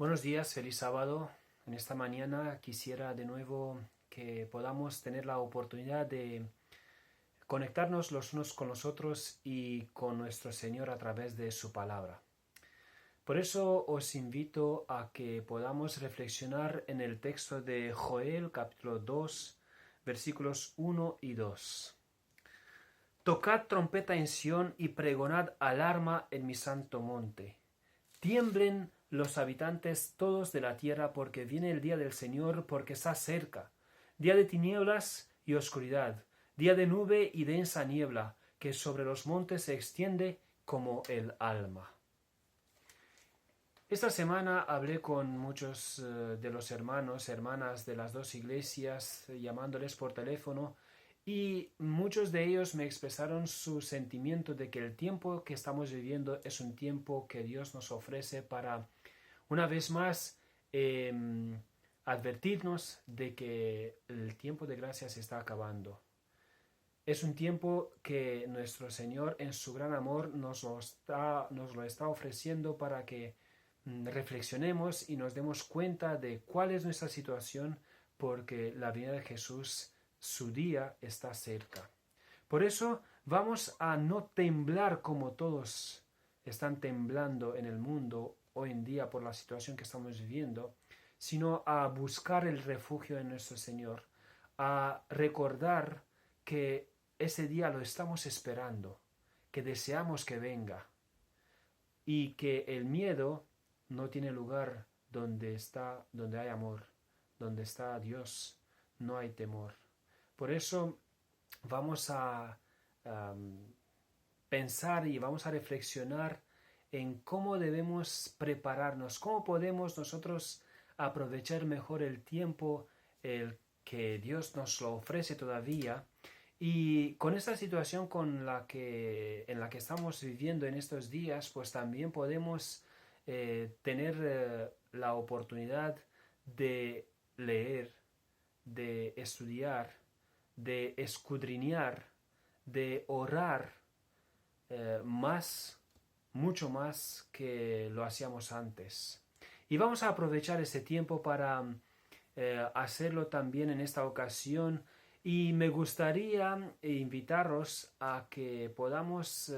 Buenos días, feliz sábado. En esta mañana quisiera de nuevo que podamos tener la oportunidad de conectarnos los unos con los otros y con nuestro Señor a través de su palabra. Por eso os invito a que podamos reflexionar en el texto de Joel capítulo 2, versículos 1 y 2. Tocad trompeta en Sión y pregonad alarma en mi santo monte. Tiemblen los habitantes todos de la tierra, porque viene el día del Señor, porque está cerca. Día de tinieblas y oscuridad, día de nube y densa niebla, que sobre los montes se extiende como el alma. Esta semana hablé con muchos de los hermanas de las dos iglesias, llamándoles por teléfono, y muchos de ellos me expresaron su sentimiento de que el tiempo que estamos viviendo es un tiempo que Dios nos ofrece para, una vez más, advertirnos de que el tiempo de gracia se está acabando. Es un tiempo que nuestro Señor en su gran amor nos lo está ofreciendo para que reflexionemos y nos demos cuenta de cuál es nuestra situación, porque la venida de Jesús, su día está cerca. Por eso vamos a no temblar como todos están temblando en el mundo hoy en día por la situación que estamos viviendo, sino a buscar el refugio en nuestro Señor, a recordar que ese día lo estamos esperando, que deseamos que venga y que el miedo no tiene lugar donde hay amor, donde está Dios, no hay temor. Por eso vamos a pensar y vamos a reflexionar en cómo debemos prepararnos, cómo podemos nosotros aprovechar mejor el tiempo el que Dios nos lo ofrece todavía. Y con esta situación en la que estamos viviendo en estos días, pues también podemos tener la oportunidad de leer, de estudiar, de escudriñar, de orar mucho más que lo hacíamos antes. Y vamos a aprovechar este tiempo para hacerlo también en esta ocasión. Y me gustaría invitaros a que podamos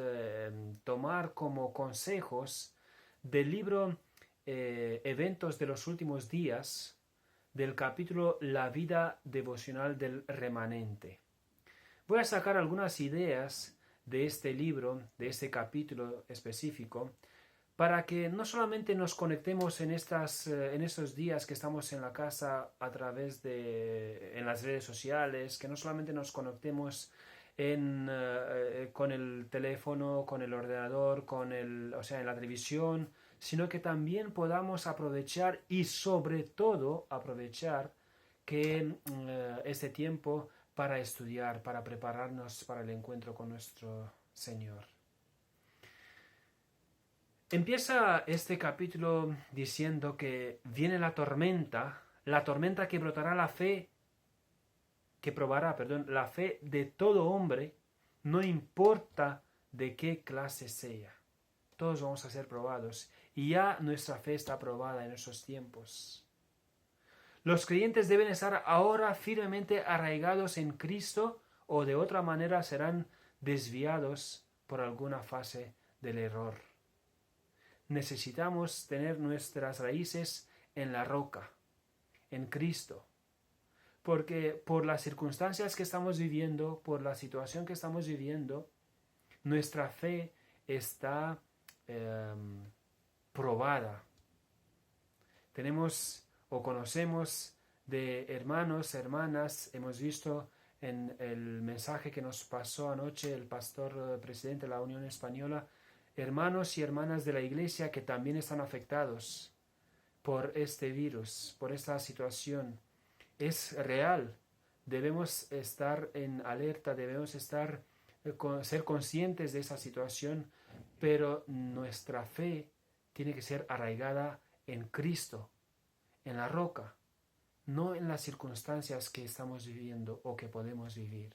tomar como consejos del libro Eventos de los Últimos Días, del capítulo La vida devocional del remanente. Voy a sacar algunas ideas de este libro, de este capítulo específico, para que no solamente nos conectemos en estos días que estamos en la casa a través en las redes sociales, que no solamente nos conectemos con el teléfono, con el ordenador, en la televisión, sino que también podamos aprovechar y sobre todo aprovechar que este tiempo para estudiar, para prepararnos para el encuentro con nuestro Señor. Empieza este capítulo diciendo que viene la tormenta que brotará que probará, la fe de todo hombre, no importa de qué clase sea. Todos vamos a ser probados y ya nuestra fe está probada en esos tiempos. Los creyentes deben estar ahora firmemente arraigados en Cristo, o de otra manera serán desviados por alguna fase del error. Necesitamos tener nuestras raíces en la roca, en Cristo, porque por las circunstancias que estamos viviendo, por la situación que estamos viviendo, nuestra fe está probada. Tenemos o conocemos de hermanos, hermanas, hemos visto en el mensaje que nos pasó anoche el pastor presidente de la Unión Española, hermanos y hermanas de la Iglesia que también están afectados por este virus, por esta situación. Es real. Debemos estar en alerta, debemos ser conscientes de esa situación, pero nuestra fe tiene que ser arraigada en Cristo, en la roca, no en las circunstancias que estamos viviendo o que podemos vivir.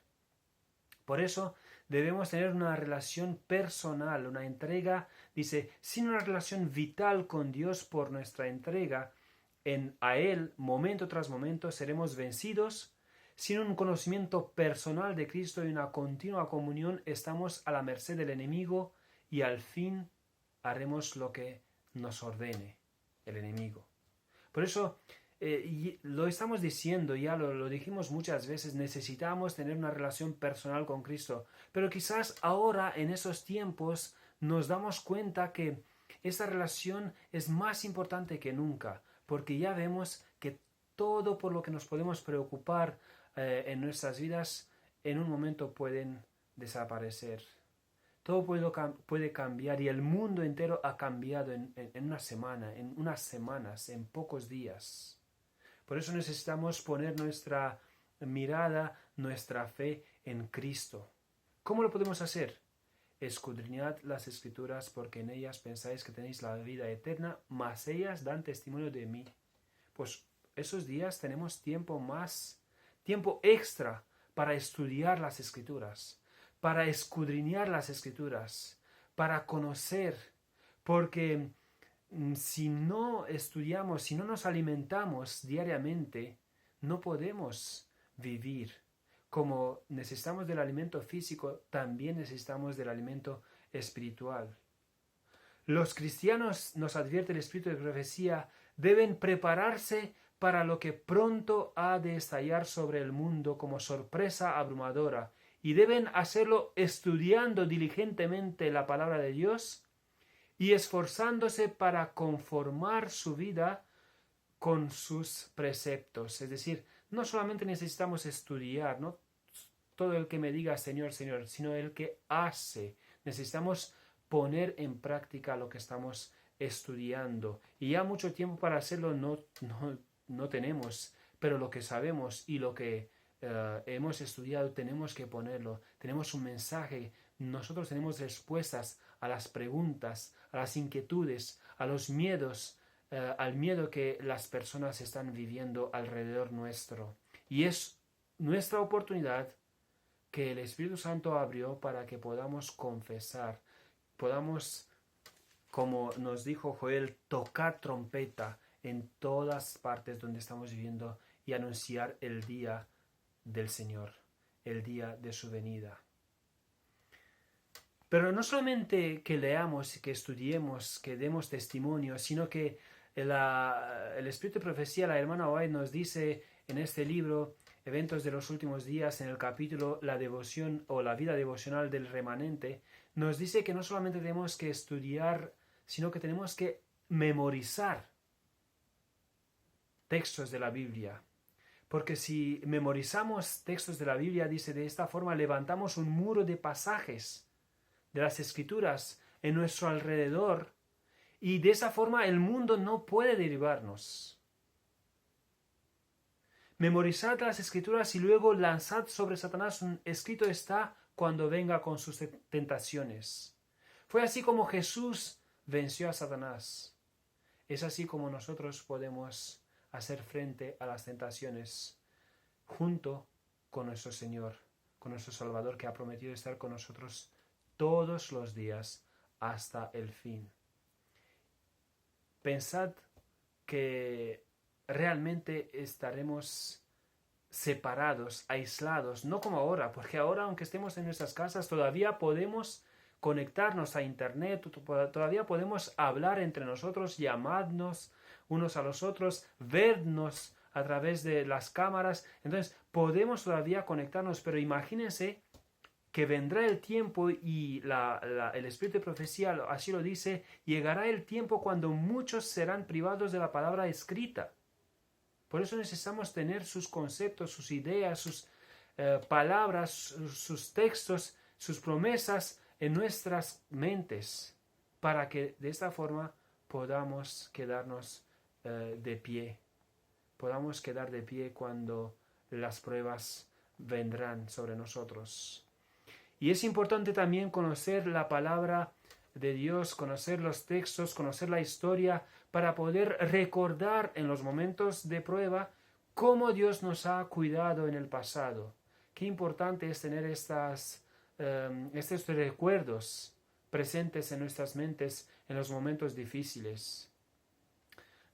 Por eso debemos tener una relación personal, una entrega, dice, sin una relación vital con Dios por nuestra entrega a Él, momento tras momento, seremos vencidos. Sin un conocimiento personal de Cristo y una continua comunión, estamos a la merced del enemigo y al fin haremos lo que nos ordene el enemigo. Por eso, lo estamos diciendo, ya lo dijimos muchas veces, necesitamos tener una relación personal con Cristo. Pero quizás ahora, en esos tiempos, nos damos cuenta que esta relación es más importante que nunca, porque ya vemos que todo por lo que nos podemos preocupar en nuestras vidas, en un momento pueden desaparecer. Todo puede cambiar y el mundo entero ha cambiado en una semana, en unas semanas, en pocos días. Por eso necesitamos poner nuestra mirada, nuestra fe en Cristo. ¿Cómo lo podemos hacer? Escudriñad las Escrituras, porque en ellas pensáis que tenéis la vida eterna, mas ellas dan testimonio de mí. Pues esos días tenemos tiempo extra para estudiar las Escrituras, para escudriñar las Escrituras, para conocer, porque si no estudiamos, si no nos alimentamos diariamente, no podemos vivir. Como necesitamos del alimento físico, también necesitamos del alimento espiritual. Los cristianos, nos advierte el Espíritu de Profecía, deben prepararse para lo que pronto ha de estallar sobre el mundo como sorpresa abrumadora, y deben hacerlo estudiando diligentemente la palabra de Dios y esforzándose para conformar su vida con sus preceptos. Es decir, no solamente necesitamos estudiar, no todo el que me diga Señor, Señor, sino el que hace. Necesitamos poner en práctica lo que estamos estudiando. Y ya mucho tiempo para hacerlo no tenemos, pero lo que sabemos y lo que hemos estudiado tenemos que ponerlo. Tenemos un mensaje. Nosotros tenemos respuestas a las preguntas, a las inquietudes, a los miedos, al miedo que las personas están viviendo alrededor nuestro. Y es nuestra oportunidad que el Espíritu Santo abrió para que podamos confesar, podamos, como nos dijo Joel, tocar trompeta en todas partes donde estamos viviendo y anunciar el día del Señor, el día de su venida. Pero no solamente que leamos, que estudiemos, que demos testimonio, sino que el Espíritu de Profecía, la hermana White nos dice en este libro, Eventos de los Últimos Días, en el capítulo La devoción o la vida devocional del remanente, nos dice que no solamente tenemos que estudiar, sino que tenemos que memorizar textos de la Biblia. Porque si memorizamos textos de la Biblia, dice, de esta forma levantamos un muro de pasajes de las Escrituras en nuestro alrededor, y de esa forma el mundo no puede derribarnos. Memorizad las Escrituras y luego lanzad sobre Satanás un escrito está cuando venga con sus tentaciones. Fue así como Jesús venció a Satanás. Es así como nosotros podemos hacer frente a las tentaciones junto con nuestro Señor, con nuestro Salvador, que ha prometido estar con nosotros todos los días hasta el fin. Pensad que realmente estaremos separados, aislados, no como ahora, porque ahora, aunque estemos en nuestras casas, todavía podemos conectarnos a internet, todavía podemos hablar entre nosotros, llamarnos unos a los otros, vernos a través de las cámaras. Entonces podemos todavía conectarnos, pero imagínense que vendrá el tiempo, y el Espíritu de Profecía así lo dice, llegará el tiempo cuando muchos serán privados de la palabra escrita. Por eso necesitamos tener sus conceptos, sus ideas, sus palabras, sus textos, sus promesas en nuestras mentes, para que de esta forma podamos quedarnos de pie. Podamos quedar de pie cuando las pruebas vendrán sobre nosotros. Y es importante también conocer la palabra de Dios, conocer los textos, conocer la historia, para poder recordar en los momentos de prueba cómo Dios nos ha cuidado en el pasado, qué importante es tener estos recuerdos presentes en nuestras mentes en los momentos difíciles.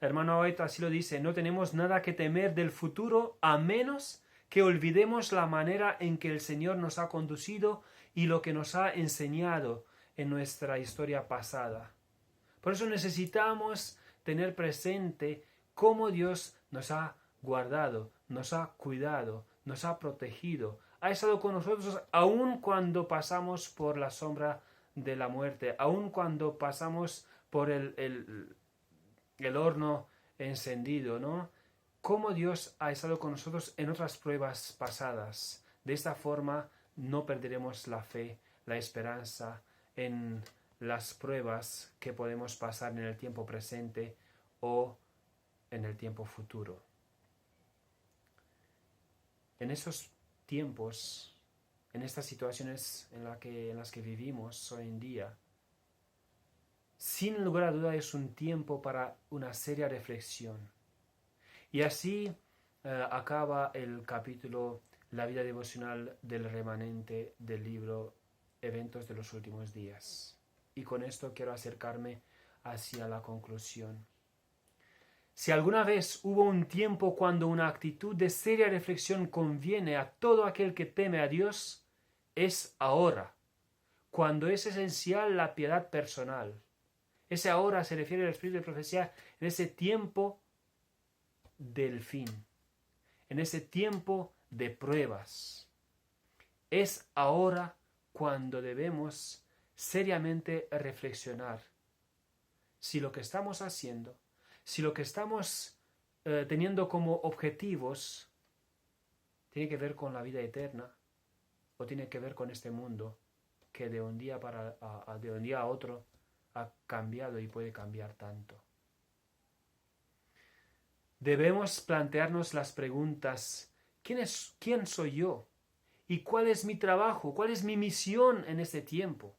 El hermano White así lo dice: no tenemos nada que temer del futuro a menos que olvidemos la manera en que el Señor nos ha conducido y lo que nos ha enseñado en nuestra historia pasada. Por eso necesitamos tener presente cómo Dios nos ha guardado, nos ha cuidado, nos ha protegido, ha estado con nosotros aun cuando pasamos por la sombra de la muerte, aun cuando pasamos por el horno encendido, ¿no? Cómo Dios ha estado con nosotros en otras pruebas pasadas. De esta forma no perderemos la fe, la esperanza en las pruebas que podemos pasar en el tiempo presente o en el tiempo futuro. En esos tiempos, en estas situaciones en las que vivimos hoy en día, sin lugar a duda es un tiempo para una seria reflexión. Y así acaba el capítulo La vida devocional del remanente del libro Eventos de los últimos días. Y con esto quiero acercarme hacia la conclusión. Si alguna vez hubo un tiempo cuando una actitud de seria reflexión conviene a todo aquel que teme a Dios, es ahora, cuando es esencial la piedad personal. Ese ahora se refiere al espíritu de profecía en ese tiempo del fin, en ese tiempo de pruebas. Es ahora cuando debemos seriamente reflexionar si lo que estamos haciendo, si lo que estamos teniendo como objetivos tiene que ver con la vida eterna o tiene que ver con este mundo que de un día a otro ha cambiado y puede cambiar tanto. Debemos plantearnos las preguntas: ¿quién soy yo? ¿Y cuál es mi trabajo? ¿Cuál es mi misión en este tiempo?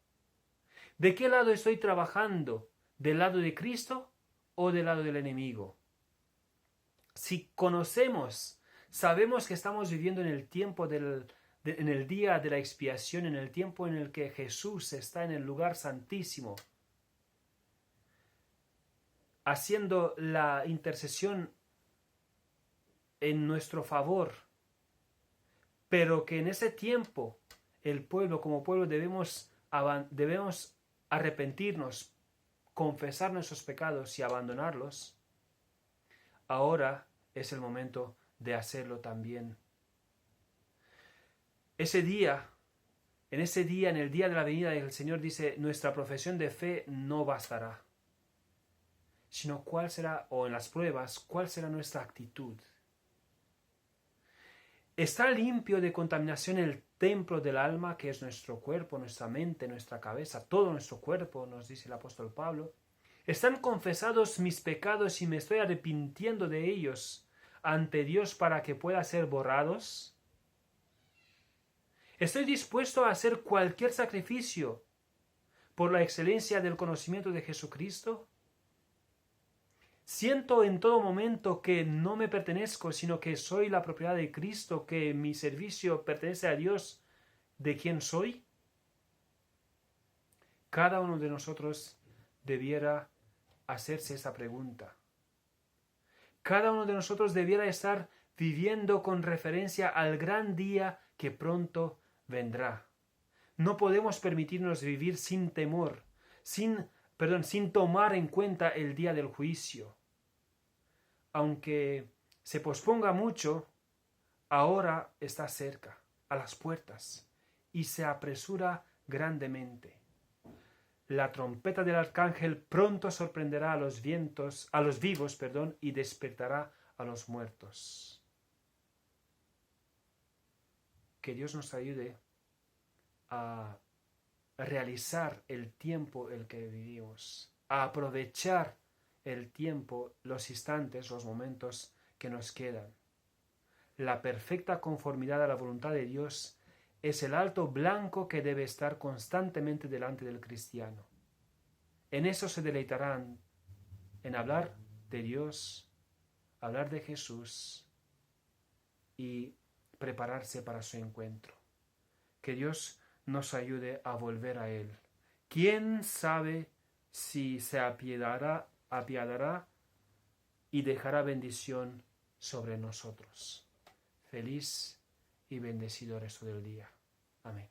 ¿De qué lado estoy trabajando? ¿Del lado de Cristo o del lado del enemigo? Si conocemos, sabemos que estamos viviendo en el tiempo en el día de la expiación, en el tiempo en el que Jesús está en el lugar santísimo, haciendo la intercesión en nuestro favor, pero que en ese tiempo el pueblo, como pueblo, debemos arrepentirnos, confesar nuestros pecados y abandonarlos. Ahora es el momento de hacerlo también. En ese día, en el día de la venida del Señor, dice: nuestra profesión de fe no bastará, sino cuál será, o en las pruebas, cuál será nuestra actitud. ¿Está limpio de contaminación el templo del alma, que es nuestro cuerpo, nuestra mente, nuestra cabeza, todo nuestro cuerpo, nos dice el apóstol Pablo? ¿Están confesados mis pecados y me estoy arrepintiendo de ellos ante Dios para que puedan ser borrados? ¿Estoy dispuesto a hacer cualquier sacrificio por la excelencia del conocimiento de Jesucristo? ¿Siento en todo momento que no me pertenezco, sino que soy la propiedad de Cristo, que mi servicio pertenece a Dios, de quien soy? Cada uno de nosotros debiera hacerse esa pregunta. Cada uno de nosotros debiera estar viviendo con referencia al gran día que pronto vendrá. No podemos permitirnos vivir sin temor, sin tomar en cuenta el día del juicio. Aunque se posponga mucho, ahora está cerca, a las puertas, y se apresura grandemente. La trompeta del arcángel pronto sorprenderá a los vivos, y despertará a los muertos. Que Dios nos ayude a realizar el tiempo en el que vivimos, a aprovechar el tiempo, los instantes, los momentos que nos quedan. La perfecta conformidad a la voluntad de Dios es el alto blanco que debe estar constantemente delante del cristiano. En eso se deleitarán, en hablar de Dios, hablar de Jesús y prepararse para su encuentro. Que Dios nos ayude a volver a Él. ¿Quién sabe si se apiadará y dejará bendición sobre nosotros? Feliz y bendecido resto del día. Amén.